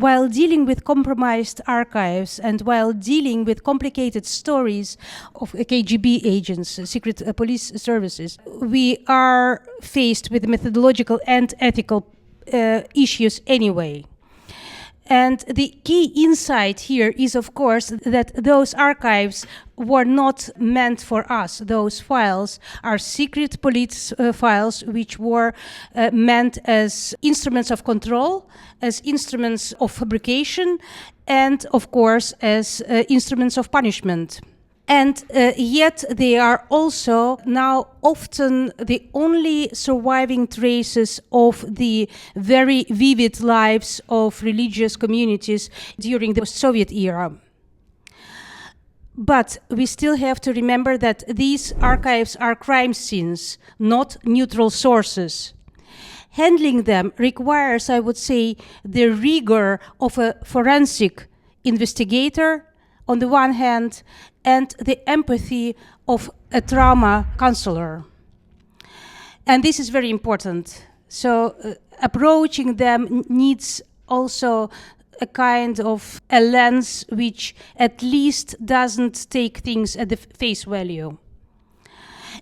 while dealing with compromised archives and while dealing with complicated stories of KGB agents, secret police services, we are faced with methodological and ethical issues anyway. And the key insight here is, of course, that those archives were not meant for us. Those files are secret police files which were meant as instruments of control, as instruments of fabrication, and, of course, as instruments of punishment. And yet they are also now often the only surviving traces of the very vivid lives of religious communities during the Soviet era. But we still have to remember that these archives are crime scenes, not neutral sources. Handling them requires, I would say, the rigor of a forensic investigator on the one hand, and the empathy of a trauma counselor. And this is very important. So approaching them needs also a kind of a lens which at least doesn't take things at the face value.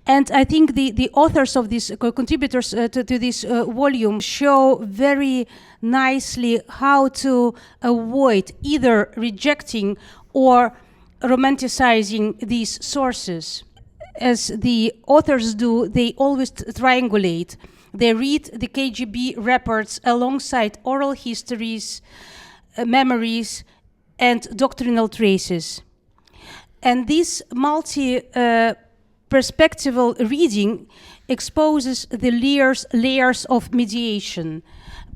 And I think the authors of this, contributors to this volume show very nicely how to avoid either rejecting or romanticizing these sources. As the authors do, they always triangulate. They read the KGB reports alongside oral histories, memories, and doctrinal traces. And this multi-perspectival reading exposes the layers of mediation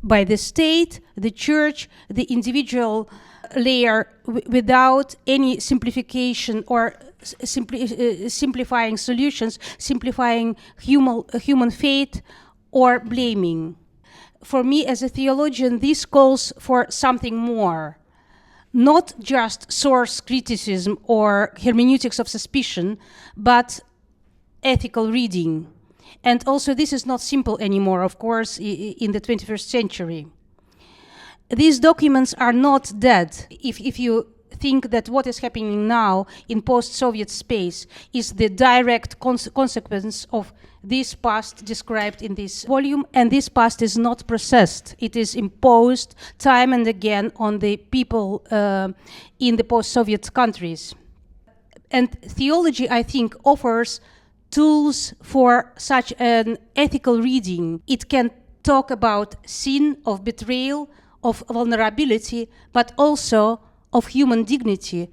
by the state, the church, the individual layer, without any simplification or simplifying solutions, simplifying human fate or blaming. For me as a theologian, this calls for something more. Not just source criticism or hermeneutics of suspicion, but ethical reading. And also this is not simple anymore, of course, in the 21st century. These documents are not dead. If you think that what is happening now in post-Soviet space is the direct consequence of this past described in this volume, and this past is not processed. It is imposed time and again on the people in the post-Soviet countries. And theology, I think, offers tools for such an ethical reading. It can talk about sin, of betrayal, of vulnerability, but also of human dignity.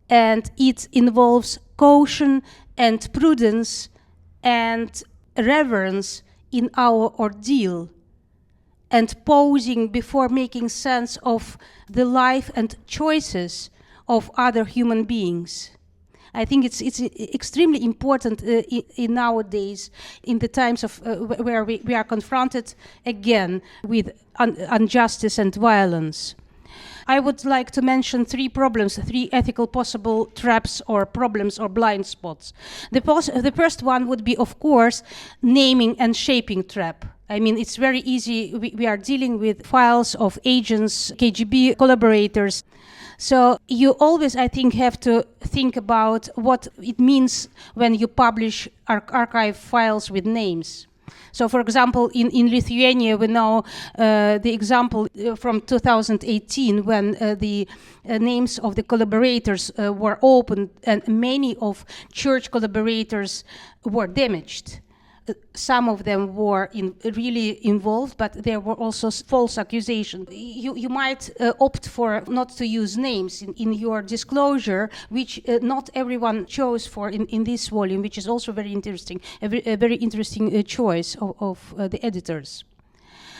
And it involves caution and prudence and reverence in our ordeal, and pausing before making sense of the life and choices of other human beings. I think it's extremely important in nowadays, in the times of where we are confronted again with injustice and violence. I would like to mention three problems, three ethical possible traps or problems or blind spots. The first one would be, of course, naming and shaping trap. I mean, it's very easy. We are dealing with files of agents, KGB collaborators. So you always, I think, have to think about what it means when you publish archive files with names. So, for example, in Lithuania, we know the example from 2018 when the names of the collaborators were opened and many of church collaborators were damaged. Some of them were really involved, but there were also false accusations. You might opt for not to use names in your disclosure, which not everyone chose for in this volume, which is also very interesting, a very interesting choice of the editors.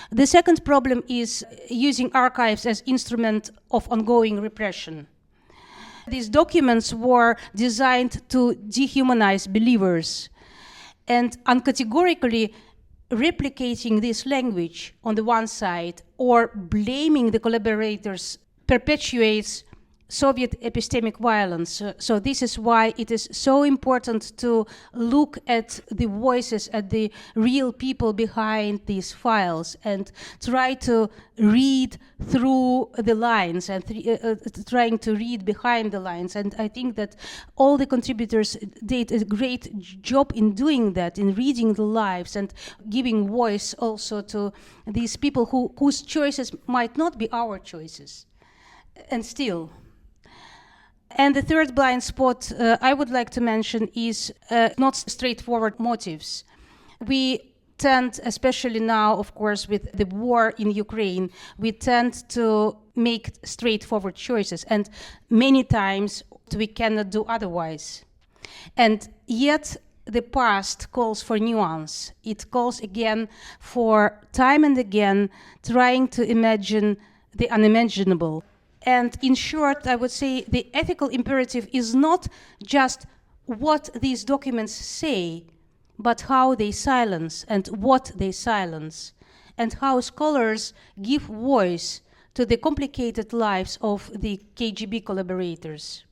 The second problem is using archives as instrument of ongoing repression. These documents were designed to dehumanize believers, and uncategorically replicating this language on the one side or blaming the collaborators perpetuates Soviet epistemic violence. So this is why it is so important to look at the voices, at the real people behind these files, and try to read through the lines and trying to read behind the lines. And I think that all the contributors did a great job in doing that, in reading the lives and giving voice also to these people whose choices might not be our choices. And still. And the third blind spot I would like to mention is not straightforward motives. We tend, especially now, of course, with the war in Ukraine, we tend to make straightforward choices, and many times we cannot do otherwise. And yet the past calls for nuance. It calls again for time and again trying to imagine the unimaginable. And in short, I would say the ethical imperative is not just what these documents say, but how they silence and what they silence, and how scholars give voice to the complicated lives of the KGB collaborators.